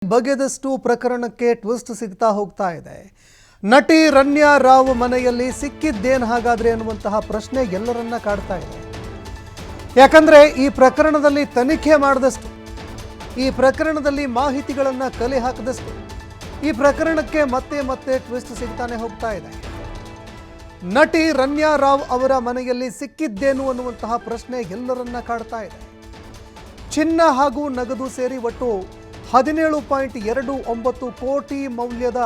ಬಗೆದಷ್ಟು ಪ್ರಕರಣಕ್ಕೆ ಟ್ವಿಸ್ಟ್ ಸಿಗ್ತಾ ಹೋಗ್ತಾ ಇದೆ. ನಟಿ ರನ್ಯಾ ರಾವ್ ಮನೆಯಲ್ಲಿ ಸಿಕ್ಕಿದ್ದೇನು ಹಾಗಾದ್ರೆ ಅನ್ನುವಂತಹ ಪ್ರಶ್ನೆ ಎಲ್ಲರನ್ನ ಕಾಡ್ತಾ ಇದೆ. ಯಾಕಂದ್ರೆ ಈ ಪ್ರಕರಣದಲ್ಲಿ ತನಿಖೆ ಮಾಡಿದಷ್ಟು, ಈ ಪ್ರಕರಣದಲ್ಲಿ ಮಾಹಿತಿಗಳನ್ನು ಕಲೆ ಹಾಕಿದಷ್ಟು ಈ ಪ್ರಕರಣಕ್ಕೆ ಮತ್ತೆ ಮತ್ತೆ ಟ್ವಿಸ್ಟ್ ಸಿಗ್ತಾನೆ ಹೋಗ್ತಾ ಇದೆ. ನಟಿ ರನ್ಯಾ ರಾವ್ ಅವರ ಮನೆಯಲ್ಲಿ ಸಿಕ್ಕಿದ್ದೇನು ಅನ್ನುವಂತಹ ಪ್ರಶ್ನೆ ಎಲ್ಲರನ್ನ ಕಾಡ್ತಾ ಇದೆ. ಚಿನ್ನ ಹಾಗೂ ನಗದು ಸೇರಿ ಒಟ್ಟು 17.29 ಕೋಟಿ ಮೌಲ್ಯದ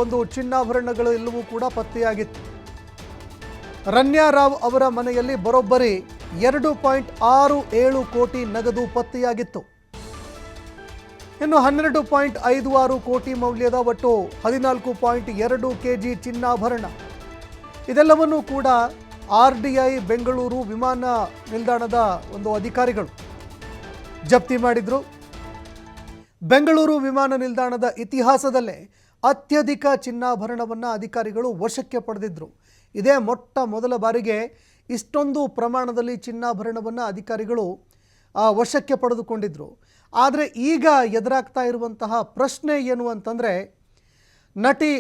ಒಂದು ಚಿನ್ನಾಭರಣಗಳು ಎಲ್ಲವೂ ಕೂಡ ಪತ್ತೆಯಾಗಿತ್ತು. ರನ್ಯಾ ರಾವ್ ಅವರ ಮನೆಯಲ್ಲಿ ಬರೋಬ್ಬರಿ 2.67 ಕೋಟಿ ನಗದು ಪತ್ತೆಯಾಗಿತ್ತು. ಇನ್ನು 12.56 ಕೋಟಿ ಮೌಲ್ಯದ ಒಟ್ಟು 14.2 ಕೆಜಿ ಚಿನ್ನಾಭರಣ ಇದೆಲ್ಲವನ್ನೂ ಕೂಡ RDI ಬೆಂಗಳೂರು ವಿಮಾನ ನಿಲ್ದಾಣದ ಒಂದು ಅಧಿಕಾರಿಗಳು ಜಪ್ತಿ ಮಾಡಿದ್ರು. ಬೆಂಗಳೂರು ವಿಮಾನ ನಿಲ್ದಾಣದ ಇತಿಹಾಸದಲ್ಲೇ ಅತ್ಯಧಿಕ ಚಿನ್ನಾಭರಣವನ್ನು ಅಧಿಕಾರಿಗಳು ವಶಕ್ಕೆ ಪಡೆದಿದ್ರು. ಇದೇ ಮೊದಲ ಬಾರಿಗೆ ಇಷ್ಟೊಂದು ಪ್ರಮಾಣದಲ್ಲಿ ಚಿನ್ನಾಭರಣವನ್ನು ಅಧಿಕಾರಿಗಳು ವಶಕ್ಕೆ ಪಡೆದುಕೊಂಡಿದ್ರು. ಆದರೆ ಈಗ ಎದುರಾಗ್ತಾ ಇರುವಂತಹ ಪ್ರಶ್ನೆ ಏನು ಅಂತಂದರೆ, ನಟಿ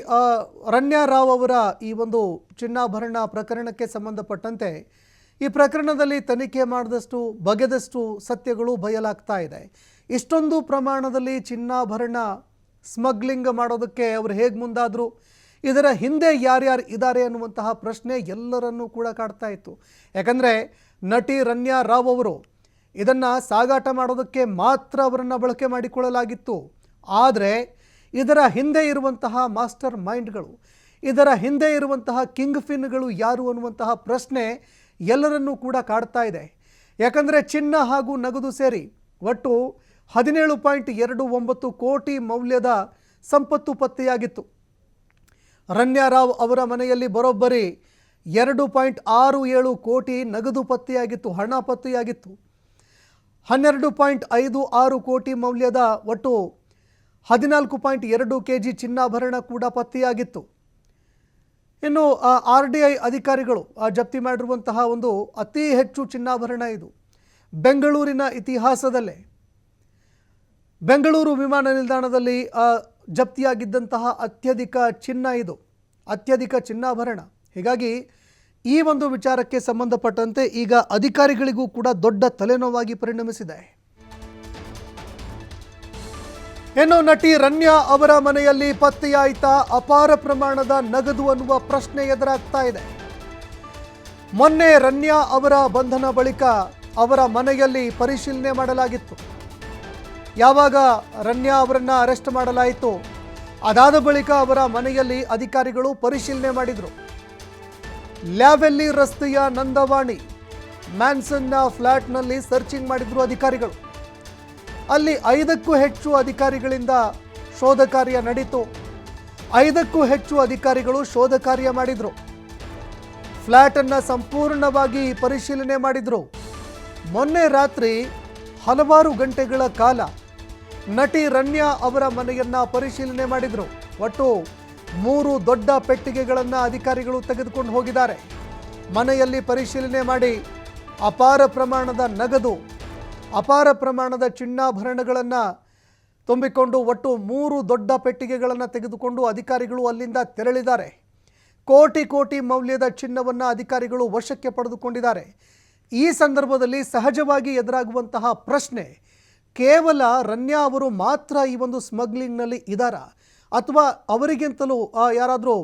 ರನ್ಯಾ ರಾವ್ ಅವರ ಈ ಒಂದು ಚಿನ್ನಾಭರಣ ಪ್ರಕರಣಕ್ಕೆ ಸಂಬಂಧಪಟ್ಟಂತೆ ಈ ಪ್ರಕರಣದಲ್ಲಿ ತನಿಖೆ ಮಾಡಿದಷ್ಟು ಬಗೆದಷ್ಟು ಸತ್ಯಗಳು ಬಯಲಾಗ್ತಾ ಇದೆ. ಇಷ್ಟೊಂದು ಪ್ರಮಾಣದಲ್ಲಿ ಚಿನ್ನಾಭರಣ ಸ್ಮಗ್ಲಿಂಗ್ ಮಾಡೋದಕ್ಕೆ ಅವರು ಹೇಗೆ ಮುಂದಾದರು, ಇದರ ಹಿಂದೆ ಯಾರ್ಯಾರು ಇದ್ದಾರೆ ಅನ್ನುವಂತಹ ಪ್ರಶ್ನೆ ಎಲ್ಲರನ್ನೂ ಕೂಡ ಕಾಡ್ತಾ ಇತ್ತು. ಯಾಕಂದರೆ ನಟಿ ರನ್ಯಾ ರಾವ್ ಅವರು ಇದನ್ನು ಸಾಗಾಟ ಮಾಡೋದಕ್ಕೆ ಮಾತ್ರ ಅವರನ್ನು ಬಳಕೆ ಮಾಡಿಕೊಳ್ಳಲಾಗಿತ್ತು. ಆದರೆ ಇದರ ಹಿಂದೆ ಇರುವಂತಹ ಮಾಸ್ಟರ್ ಮೈಂಡ್ಗಳು, ಇದರ ಹಿಂದೆ ಇರುವಂತಹ ಕಿಂಗ್ ಫಿನ್ಗಳು ಯಾರು ಅನ್ನುವಂತಹ ಪ್ರಶ್ನೆ ಎಲ್ಲರನ್ನೂ ಕೂಡ ಕಾಡ್ತಾ ಇದೆ. ಯಾಕಂದರೆ ಚಿನ್ನ ಹಾಗೂ ನಗದು ಸೇರಿ ಒಟ್ಟು 17.29 ಕೋಟಿ ಮೌಲ್ಯದ ಸಂಪತ್ತು ಪತ್ತೆಯಾಗಿತ್ತು. ರನ್ಯಾ ರಾವ್ ಅವರ ಮನೆಯಲ್ಲಿ ಬರೋಬ್ಬರಿ 2.67 ಕೋಟಿ ನಗದು ಪತ್ತೆಯಾಗಿತ್ತು, ಹಣ ಪತ್ತೆಯಾಗಿತ್ತು. 12.56 ಕೋಟಿ ಮೌಲ್ಯದ ಒಟ್ಟು 14.2 ಕೆಜಿ ಚಿನ್ನಾಭರಣ ಕೂಡ ಪತ್ತೆಯಾಗಿತ್ತು. ಇನ್ನು RDI ಅಧಿಕಾರಿಗಳು ಜಪ್ತಿ ಮಾಡಿರುವಂತಹ ಒಂದು ಅತಿ ಹೆಚ್ಚು ಚಿನ್ನಾಭರಣ ಇದು. ಬೆಂಗಳೂರಿನ ಇತಿಹಾಸದಲ್ಲೇ ಬೆಂಗಳೂರು ವಿಮಾನ ನಿಲ್ದಾಣದಲ್ಲಿ ಜಪ್ತಿಯಾಗಿದ್ದಂತಹ ಅತ್ಯಧಿಕ ಚಿನ್ನ ಇದು, ಅತ್ಯಧಿಕ ಚಿನ್ನಾಭರಣ. ಹೀಗಾಗಿ ಈ ಒಂದು ವಿಚಾರಕ್ಕೆ ಸಂಬಂಧಪಟ್ಟಂತೆ ಈಗ ಅಧಿಕಾರಿಗಳಿಗೂ ಕೂಡ ದೊಡ್ಡ ತಲೆನೋವಾಗಿ ಪರಿಣಮಿಸಿದೆ. ಇನ್ನು ನಟಿ ರನ್ಯಾ ಅವರ ಮನೆಯಲ್ಲಿ ಪತ್ತೆಯಾಯಿತಾ ಅಪಾರ ಪ್ರಮಾಣದ ನಗದು ಅನ್ನುವ ಪ್ರಶ್ನೆ ಎದುರಾಗ್ತಾ ಇದೆ. ಮೊನ್ನೆ ರನ್ಯಾ ಅವರ ಬಂಧನ ಬಳಿಕ ಅವರ ಮನೆಯಲ್ಲಿ ಪರಿಶೀಲನೆ ಮಾಡಲಾಗಿತ್ತು. ಯಾವಾಗ ರನ್ಯಾ ಅವರನ್ನು ಅರೆಸ್ಟ್ ಮಾಡಲಾಯಿತು, ಅದಾದ ಬಳಿಕ ಅವರ ಮನೆಯಲ್ಲಿ ಅಧಿಕಾರಿಗಳು ಪರಿಶೀಲನೆ ಮಾಡಿದರು. ಲ್ಯಾವೆಲ್ಲಿ ರಸ್ತೆಯ ನಂದವಾಣಿ ಮ್ಯಾನ್ಸನ್ನ ಫ್ಲ್ಯಾಟ್ನಲ್ಲಿ ಸರ್ಚಿಂಗ್ ಮಾಡಿದ್ರು ಅಧಿಕಾರಿಗಳು. ಅಲ್ಲಿ 5ಕ್ಕೂ ಹೆಚ್ಚು ಅಧಿಕಾರಿಗಳಿಂದ ಶೋಧ ಕಾರ್ಯ ನಡೀತು. 5ಕ್ಕೂ ಹೆಚ್ಚು ಅಧಿಕಾರಿಗಳು ಶೋಧ ಕಾರ್ಯ ಮಾಡಿದರು. ಫ್ಲ್ಯಾಟನ್ನು ಸಂಪೂರ್ಣವಾಗಿ ಪರಿಶೀಲನೆ ಮಾಡಿದರು. ಮೊನ್ನೆ ರಾತ್ರಿ ಹಲವಾರು ಗಂಟೆಗಳ ಕಾಲ ನಟಿ ರನ್ಯಾ ಅವರ ಮನೆಯನ್ನು ಪರಿಶೀಲನೆ ಮಾಡಿದರು. ಒಟ್ಟು 3 ದೊಡ್ಡ ಪೆಟ್ಟಿಗೆಗಳನ್ನು ಅಧಿಕಾರಿಗಳು ತೆಗೆದುಕೊಂಡು ಹೋಗಿದ್ದಾರೆ. ಮನೆಯಲ್ಲಿ ಪರಿಶೀಲನೆ ಮಾಡಿ ಅಪಾರ ಪ್ರಮಾಣದ ನಗದು, ಅಪಾರ ಪ್ರಮಾಣದ ಚಿನ್ನಾಭರಣಗಳನ್ನು ತುಂಬಿಕೊಂಡು ಒಟ್ಟು 3 ದೊಡ್ಡ ಪೆಟ್ಟಿಗೆಗಳನ್ನು ತೆಗೆದುಕೊಂಡು ಅಧಿಕಾರಿಗಳು ಅಲ್ಲಿಂದ ತೆರಳಿದ್ದಾರೆ. ಕೋಟಿ ಮೌಲ್ಯದ ಚಿನ್ನವನ್ನು ಅಧಿಕಾರಿಗಳು ವಶಕ್ಕೆ ಪಡೆದುಕೊಂಡಿದ್ದಾರೆ. ಈ ಸಂದರ್ಭದಲ್ಲಿ ಸಹಜವಾಗಿ ಎದುರಾಗುವಂತಹ ಪ್ರಶ್ನೆ, ಕೇವಲ ರನ್ಯಾ ಅವರು ಮಾತ್ರ ಈ ಒಂದು ಸ್ಮಗ್ಲಿಂಗ್ನಲ್ಲಿ ಇದ್ದಾರಾ, ಅಥವಾ ಅವರಿಗಿಂತಲೂ ಯಾರಾದರೂ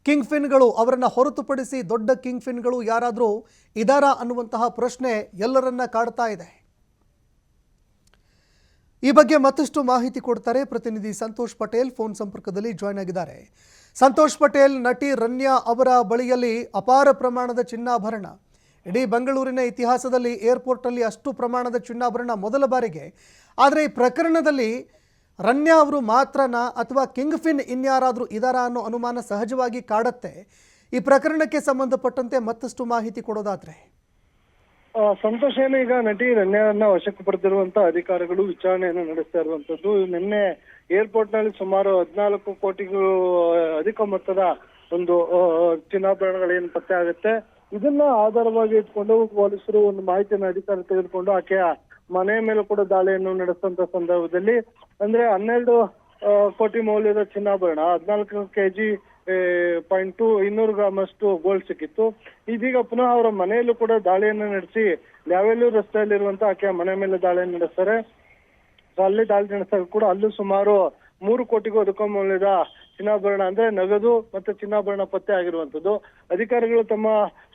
ಕಿಂಗ್ ಫಿನ್ಗಳು, ಅವರನ್ನು ಹೊರತುಪಡಿಸಿ ದೊಡ್ಡ ಕಿಂಗ್ ಫಿನ್ಗಳು ಯಾರಾದರೂ ಇದ್ದಾರಾ ಅನ್ನುವಂತಹ ಪ್ರಶ್ನೆ ಎಲ್ಲರನ್ನ ಕಾಡ್ತಾ ಇದೆ. ಈ ಬಗ್ಗೆ ಮತ್ತಷ್ಟು ಮಾಹಿತಿ ಕೊಡ್ತಾರೆ ಪ್ರತಿನಿಧಿ ಸಂತೋಷ್ ಪಟೇಲ್, ಫೋನ್ ಸಂಪರ್ಕದಲ್ಲಿ ಜಾಯ್ನ್ ಆಗಿದ್ದಾರೆ. ಸಂತೋಷ್ ಪಟೇಲ್, ನಟಿ ರನ್ಯಾ ಅವರ ಬಳಿಯಲ್ಲಿ ಅಪಾರ ಪ್ರಮಾಣದ ಚಿನ್ನಾಭರಣ, ಇಡೀ ಬೆಂಗಳೂರಿನ ಇತಿಹಾಸದಲ್ಲಿ ಏರ್ಪೋರ್ಟಲ್ಲಿ ಅಷ್ಟು ಪ್ರಮಾಣದ ಚಿನ್ನಾಭರಣ ಮೊದಲ ಬಾರಿಗೆ. ಆದರೆ ಈ ಪ್ರಕರಣದಲ್ಲಿ ರನ್ಯಾ ಅವರು ಮಾತ್ರನಾ ಅಥವಾ ಕಿಂಗ್ ಫಿನ್ ಇನ್ಯಾರಾದರೂ ಇದ್ದಾರಾ ಅನ್ನೋ ಅನುಮಾನ ಸಹಜವಾಗಿ ಕಾಡುತ್ತೆ. ಈ ಪ್ರಕರಣಕ್ಕೆ ಸಂಬಂಧಪಟ್ಟಂತೆ ಮತ್ತಷ್ಟು ಮಾಹಿತಿ ಕೊಡೋದಾದ್ರೆ. ಸಂತೋಷ್, ಏನು ಈಗ ನಟಿ ರನ್ಯಾರನ್ನ ವಶಕ್ಕೆ ಪಡೆದಿರುವಂತಹ ಅಧಿಕಾರಿಗಳು ವಿಚಾರಣೆಯನ್ನು ನಡೆಸ್ತಾ ಇರುವಂತದ್ದು. ನಿನ್ನೆ ಏರ್ಪೋರ್ಟ್ ನಲ್ಲಿ ಸುಮಾರು 14 ಕೋಟಿಗೂ ಅಧಿಕ ಮೊತ್ತದ ಒಂದು ಚಿನ್ನಾಭರಣಗಳೇನು ಪತ್ತೆ ಆಗುತ್ತೆ. ಇದನ್ನ ಆಧಾರವಾಗಿ ಇಟ್ಕೊಂಡು ಪೊಲೀಸರು ಒಂದು ಮಾಹಿತಿಯನ್ನು ಅಧಿಕಾರಿ ತೆಗೆದುಕೊಂಡು ಆಕೆಯ ಮನೆ ಮೇಲೆ ಕೂಡ ದಾಳಿಯನ್ನು ನಡೆಸಿದಂತ ಸಂದರ್ಭದಲ್ಲಿ ಅಂದ್ರೆ 12 ಕೋಟಿ ಮೌಲ್ಯದ ಚಿನ್ನಾಭರಣ, 14 ಕೆಜಿ 200 ಗ್ರಾಮ್ ಅಷ್ಟು ಗೋಲ್ಡ್ ಸಿಕ್ಕಿತ್ತು. ಇದೀಗ ಪುನಃ ಅವರ ಮನೆಯಲ್ಲೂ ಕೂಡ ದಾಳಿಯನ್ನು ನಡೆಸಿ ಲ್ಯಾವೆಲ್ಲೂ ರಸ್ತೆಯಲ್ಲಿರುವಂತ ಆಕೆಯ ಮನೆ ಮೇಲೆ ದಾಳಿಯನ್ನು ನಡೆಸ್ತಾರೆ. ಅಲ್ಲಿ ದಾಳಿ ನಡೆಸಿದಾಗ ಕೂಡ ಅಲ್ಲೂ ಸುಮಾರು 3 ಕೋಟಿಗೂ ಅಧಿಕ ಮೌಲ್ಯದ ಚಿನ್ನಾಭರಣ ಅಂದ್ರೆ ನಗದು ಮತ್ತೆ ಚಿನ್ನಾಭರಣ ಪತ್ತೆ ಆಗಿರುವಂತದ್ದು. ಅಧಿಕಾರಿಗಳು ತಮ್ಮ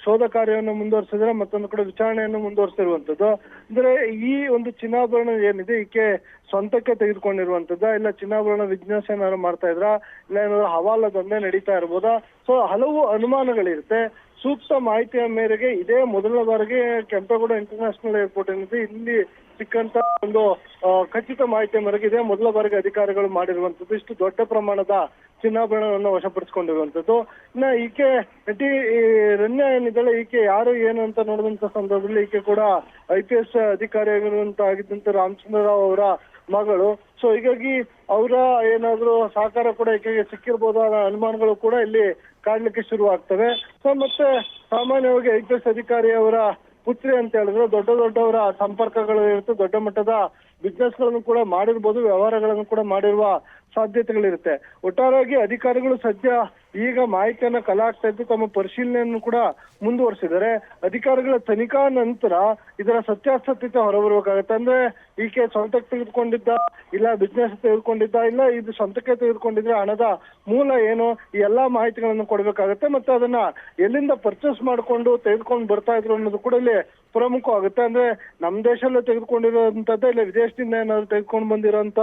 ಶೋಧ ಕಾರ್ಯವನ್ನು ಮುಂದುವರಿಸಿದ್ರೆ, ಮತ್ತೊಂದು ಕಡೆ ವಿಚಾರಣೆಯನ್ನು ಮುಂದುವರಿಸಿರುವಂತದ್ದು. ಅಂದ್ರೆ ಈ ಒಂದು ಚಿನ್ನಾಭರಣ ಏನಿದೆ ಈಕೆ ಸ್ವಂತಕ್ಕೆ ತೆಗೆದುಕೊಂಡಿರುವಂತದ್ದ, ಇಲ್ಲ ಚಿನ್ನಾಭರಣ ಬಿಸ್ನೆಸ್ ಏನಾದ್ರು ಮಾಡ್ತಾ ಇದ್ರ, ಇಲ್ಲ ಏನಾದ್ರು ಹವಾಲ ದಂಧೆ ನಡೀತಾ ಇರ್ಬೋದಾ? ಸೊ ಹಲವು ಅನುಮಾನಗಳಿರುತ್ತೆ. ಸೂಕ್ತ ಮಾಹಿತಿಯ ಮೇರೆಗೆ ಇದೇ ಮೊದಲ ಬಾರಿಗೆ ಕೆಂಪೇಗೌಡ ಇಂಟರ್ನ್ಯಾಷನಲ್ ಏರ್ಪೋರ್ಟ್ ಏನಿದೆ ಇಲ್ಲಿ ಸಿಕ್ಕಂತ ಒಂದು ಖಚಿತ ಮಾಹಿತಿಯ ಮೇರೆಗೆ ಇದೇ ಮೊದಲ ಬಾರಿಗೆ ಅಧಿಕಾರಿಗಳು ಮಾಡಿರುವಂತದ್ದು. ಇಷ್ಟು ದೊಡ್ಡ ಪ್ರಮಾಣದ ಚಿನ್ನಾಭರಣವನ್ನು ವಶಪಡಿಸಿಕೊಂಡಿರುವಂತದ್ದು. ಇನ್ನ ಈಕೆ ನಟಿ ರಮ್ಯಾ ಏನಿದ್ದಾಳೆ, ಈಕೆ ಯಾರು ಏನು ಅಂತ ನೋಡಿದಂತ ಸಂದರ್ಭದಲ್ಲಿ ಈಕೆ ಕೂಡ IPS ಅಧಿಕಾರಿ ಆಗಿದ್ದಂತ ರಾಮಚಂದ್ರ ರಾವ್ ಅವರ ಮಗಳು. ಸೊ ಹೀಗಾಗಿ ಅವರ ಏನಾದ್ರು ಸಹಕಾರ ಕೂಡ ಈಕೆಗೆ ಸಿಕ್ಕಿರ್ಬೋದಾದ ಅನುಮಾನಗಳು ಕೂಡ ಇಲ್ಲಿ ಕಾಡ್ಲಿಕ್ಕೆ ಶುರು ಆಗ್ತವೆ. ಸೊ ಮತ್ತೆ ಸಾಮಾನ್ಯವಾಗಿ IPS ಅಧಿಕಾರಿಯವರ ಪುತ್ರಿ ಅಂತ ಹೇಳಿದ್ರೆ ದೊಡ್ಡವರ ಸಂಪರ್ಕಗಳು ಇರುತ್ತೆ, ದೊಡ್ಡ ಮಟ್ಟದ ಬಿಸ್ನೆಸ್ ಗಳನ್ನು ಕೂಡ ಮಾಡಿರ್ಬೋದು, ವ್ಯವಹಾರಗಳನ್ನು ಕೂಡ ಮಾಡಿರುವ ಸಾಧ್ಯತೆಗಳಿರುತ್ತೆ. ಒಟ್ಟಾರೆಯಾಗಿ ಅಧಿಕಾರಿಗಳು ಸದ್ಯ ಈಗ ಮಾಹಿತಿಯನ್ನ ಕಲೆ ಹಾಕ್ತಾ ಇದ್ದು ತಮ್ಮ ಪರಿಶೀಲನೆಯನ್ನು ಕೂಡ ಮುಂದುವರಿಸಿದ್ದಾರೆ. ಅಧಿಕಾರಿಗಳ ತನಿಖಾ ನಂತರ ಇದರ ಸತ್ಯಾಸತ್ಯತೆ ಹೊರಬರಬೇಕಾಗತ್ತೆ. ಅಂದ್ರೆ ಈಕೆ ಸ್ವಂತಕ್ಕೆ ತೆಗೆದುಕೊಂಡಿದ್ದ, ಇಲ್ಲ ಬಿಸ್ನೆಸ್ ತೆಗೆದುಕೊಂಡಿದ್ದ, ಇಲ್ಲ ಇದು ಸ್ವಂತಕ್ಕೆ ತೆಗೆದುಕೊಂಡಿದ್ರೆ ಹಣದ ಮೂಲ ಏನು, ಈ ಎಲ್ಲಾ ಮಾಹಿತಿಗಳನ್ನು ಕೊಡ್ಬೇಕಾಗತ್ತೆ. ಮತ್ತೆ ಅದನ್ನ ಎಲ್ಲಿಂದ ಪರ್ಚೇಸ್ ಮಾಡ್ಕೊಂಡು ತೆಗೆದುಕೊಂಡು ಬರ್ತಾ ಇದ್ರು ಅನ್ನೋದು ಕೂಡ ಇಲ್ಲಿ ಪ್ರಮುಖವಾಗುತ್ತೆ. ಅಂದ್ರೆ ನಮ್ ದೇಶದಲ್ಲೇ ತೆಗೆದುಕೊಂಡಿರುವಂತದ್ದೇ, ಇಲ್ಲ ವಿದೇಶದಿಂದ ಏನಾದ್ರು ತೆಗೆದುಕೊಂಡು ಬಂದಿರೋಂತ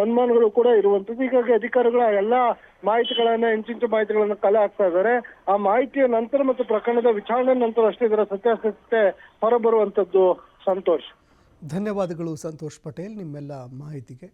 ಅನುಮಾನಗಳು ಕೂಡ ಇರುವಂತದ್ದು. ಹೀಗಾಗಿ ಅಧಿಕಾರಿಗಳ ಎಲ್ಲಾ ಮಾಹಿತಿಗಳನ್ನ, ಇಂಚಿಂಚು ಮಾಹಿತಿಗಳನ್ನ ಕಲೆ ಹಾಕ್ತಾ ಇದ್ದಾರೆ. ಆ ಮಾಹಿತಿಯ ನಂತರ ಮತ್ತು ಪ್ರಕರಣದ ವಿಚಾರಣೆ ನಂತರ ಅಷ್ಟೇ ಇದರ ಸತ್ಯಾಸತ್ಯತೆ ಹೊರಬರುವಂತದ್ದು. ಸಂತೋಷ್, ಧನ್ಯವಾದಗಳು ಸಂತೋಷ್ ಪಟೇಲ್ ನಿಮ್ಮೆಲ್ಲ ಮಾಹಿತಿಗೆ.